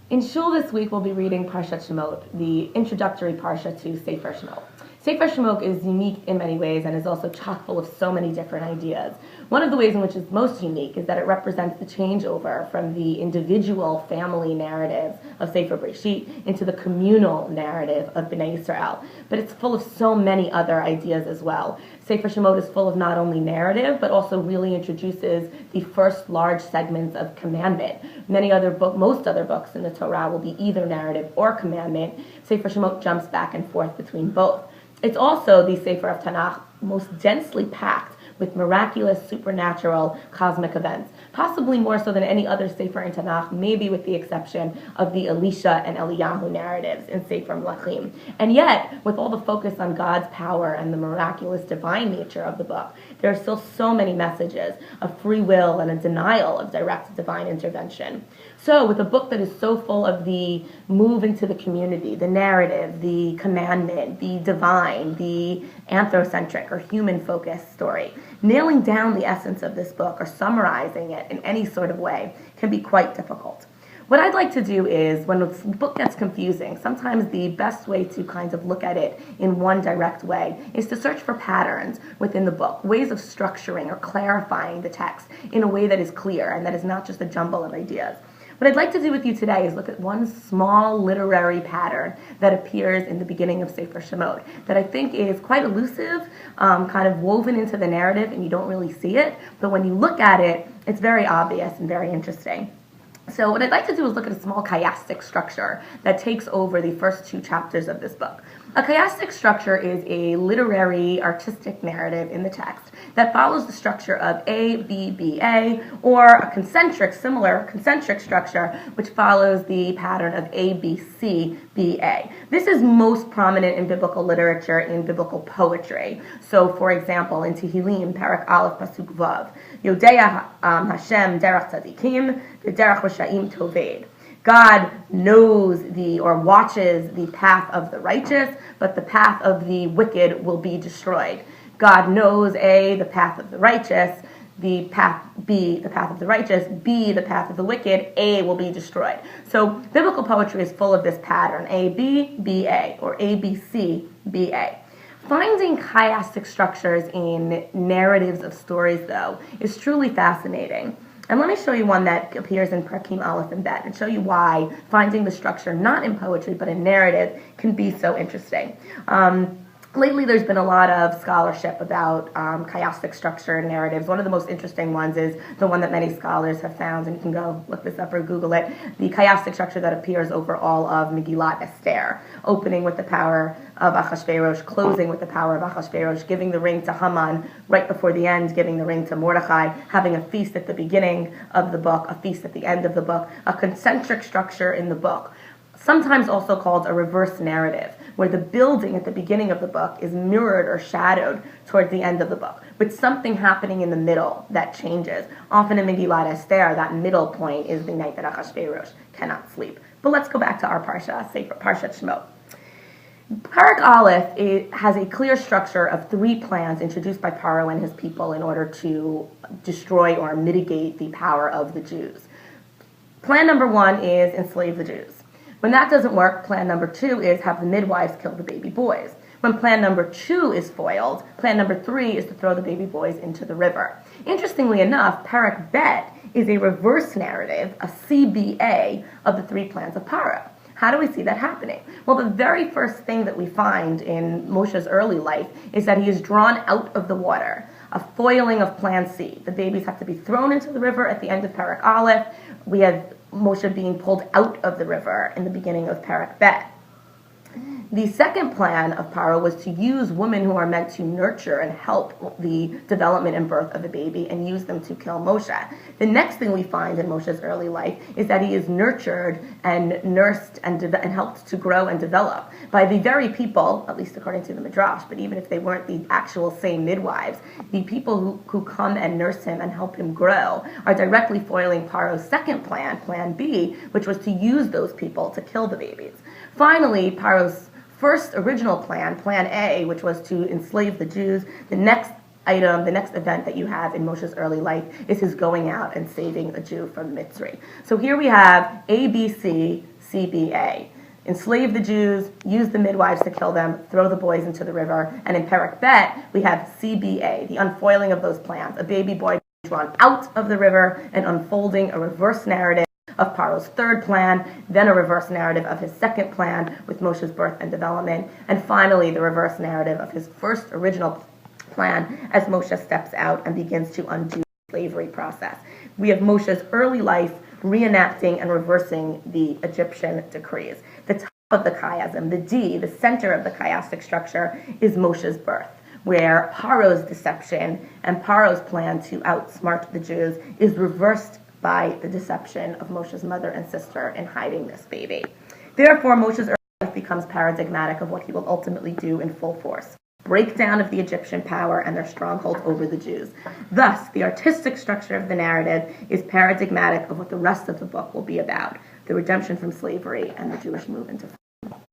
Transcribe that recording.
In Shul this week, we'll be reading Parshat Shmot, the introductory Parsha to Sefer Shmot. Sefer Shmot is unique in many ways and is also chock full of so many different ideas. One of the ways in which it's most unique is that it represents the changeover from the individual family narrative of Sefer Breshit into the communal narrative of Bnei Yisrael. But it's full of so many other ideas as well. Sefer Shemot is full of not only narrative, but also really introduces the first large segments of commandment. Most other books in the Torah will be either narrative or commandment. Sefer Shemot jumps back and forth between both. It's also the Sefer of Tanakh most densely packed with miraculous, supernatural, cosmic events, possibly more so than any other Sefer in Tanakh, maybe with the exception of the Elisha and Eliyahu narratives in Sefer Melachim. And yet, with all the focus on God's power and the miraculous divine nature of the book, there are still so many messages of free will and a denial of direct divine intervention. So, with a book that is so full of the move into the community, the narrative, the commandment, the divine, the anthrocentric or human-focused story, nailing down the essence of this book or summarizing it in any sort of way can be quite difficult. What I'd like to do is, when a book gets confusing, sometimes the best way to kind of look at it in one direct way is to search for patterns within the book, ways of structuring or clarifying the text in a way that is clear and that is not just a jumble of ideas. What I'd like to do with you today is look at one small literary pattern that appears in the beginning of Sefer Shemot that I think is quite elusive, kind of woven into the narrative, and you don't really see it. But when you look at it, it's very obvious and very interesting. So what I'd like to do is look at a small chiastic structure that takes over the first two chapters of this book. A chiastic structure is a literary, artistic narrative in the text that follows the structure of A, B, B, A, or a similar concentric structure, which follows the pattern of A, B, C, B, A. This is most prominent in biblical literature, in biblical poetry. So, for example, in Tehillim, Parak Aleph, Pasuk Vav, Yodeya Hashem derech tzadikim, v'derech rashaim toved. God knows or watches the path of the righteous, but the path of the wicked will be destroyed. God knows A, the path of the righteous, the path B, the path of the righteous, B, the path of the wicked, A will be destroyed. So biblical poetry is full of this pattern, A, B, B, A, or A, B, C, B, A. Finding chiastic structures in narratives of stories, though, is truly fascinating. And let me show you one that appears in Parakim Aleph and Bet and show you why finding the structure not in poetry but in narrative can be so interesting. Lately, there's been a lot of scholarship about chiastic structure and narratives. One of the most interesting ones is the one that many scholars have found, and you can go look this up or Google it, the chiastic structure that appears over all of Megillat Esther, opening with the power of Achashverosh, closing with the power of Achashverosh, giving the ring to Haman right before the end, giving the ring to Mordechai, having a feast at the beginning of the book, a feast at the end of the book, a concentric structure in the book, sometimes also called a reverse narrative, where the building at the beginning of the book is mirrored or shadowed towards the end of the book, with something happening in the middle that changes. Often in Megillat Esther, that middle point is the night that Achashverosh cannot sleep. But let's go back to our Parshat Shmot. Parak Aleph has a clear structure of three plans introduced by Paro and his people in order to destroy or mitigate the power of the Jews. Plan number one is enslave the Jews. When that doesn't work, plan number two is have the midwives kill the baby boys. When plan number two is foiled, plan number three is to throw the baby boys into the river. Interestingly enough, Parak Bet is a reverse narrative, a CBA, of the three plans of Paro. How do we see that happening? Well, the very first thing that we find in Moshe's early life is that he is drawn out of the water, a foiling of plan C. The babies have to be thrown into the river at the end of Parak Aleph. We have Moshe being pulled out of the river in the beginning of Parak Bet. The second plan of Paro was to use women who are meant to nurture and help the development and birth of the baby and use them to kill Moshe. The next thing we find in Moshe's early life is that he is nurtured and nursed and helped to grow and develop by the very people, at least according to the Midrash, but even if they weren't the actual same midwives, the people who come and nurse him and help him grow are directly foiling Paro's second plan, Plan B, which was to use those people to kill the babies. Finally, Paro's first original plan, Plan A, which was to enslave the Jews, the next event that you have in Moshe's early life is his going out and saving a Jew from Mitzri. So here we have A, B, C, CBA. Enslave the Jews, use the midwives to kill them, throw the boys into the river. And in Perek Bet, we have CBA, the unfoiling of those plans, a baby boy drawn out of the river and unfolding a reverse narrative of Paro's third plan, then a reverse narrative of his second plan with Moshe's birth and development, and finally the reverse narrative of his first original plan as Moshe steps out and begins to undo the slavery process. We have Moshe's early life reenacting and reversing the Egyptian decrees. The top of the chiasm, the D, the center of the chiastic structure, is Moshe's birth, where Paro's deception and Paro's plan to outsmart the Jews is reversed by the deception of Moshe's mother and sister in hiding this baby. Therefore, Moshe's early life becomes paradigmatic of what he will ultimately do in full force: breakdown of the Egyptian power and their stronghold over the Jews. Thus, the artistic structure of the narrative is paradigmatic of what the rest of the book will be about: the redemption from slavery and the Jewish move into